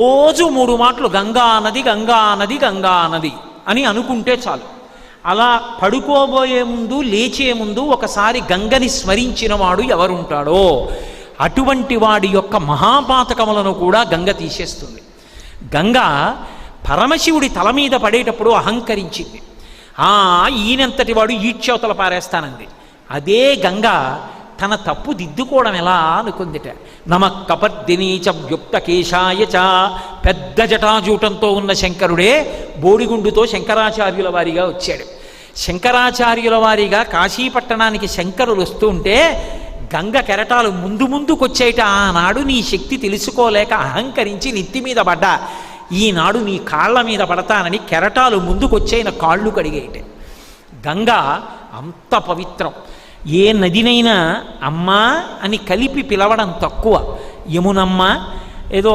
రోజు 3 మాటలు గంగా నది గంగా నది గంగా నది అని అనుకుంటే చాలు. అలా పడుకోబోయే ముందు లేచే ముందు ఒకసారి గంగని స్మరించిన వాడు ఎవరుంటాడో అటువంటి వాడి యొక్క మహాపాతకములను కూడా గంగ తీసేస్తుంది. గంగ పరమశివుడి తల మీద పడేటప్పుడు అహంకరించింది. ఈయనంతటి వాడు ఈడ్చవతల పారేస్తానంది. అదే గంగ తన తప్పు దిద్దుకోవడం ఎలా అనుకుందిట. నమః కపర్దినీచ వ్యుక్త కేశాయ చ, పెద్ద జటాజూటంతో ఉన్న శంకరుడే బోడిగుండుతో శంకరాచార్యుల వారిగా వచ్చాడు. శంకరాచార్యుల వారిగా కాశీపట్టణానికి శంకరులు వస్తుంటే గంగ కెరటాలు ముందుకొచ్చేట. ఆనాడు నీ శక్తి తెలుసుకోలేక అహంకరించి నెత్తి మీద పడ్డా, ఈనాడు నీ కాళ్ళ మీద పడతానని కెరటాలు ముందుకొచ్చేన కాళ్ళు కడిగేట. గంగ అంత పవిత్రం. ఏ నదినైనా అమ్మా అని కలిపి పిలవడం తక్కువ. యమునమ్మ ఏదో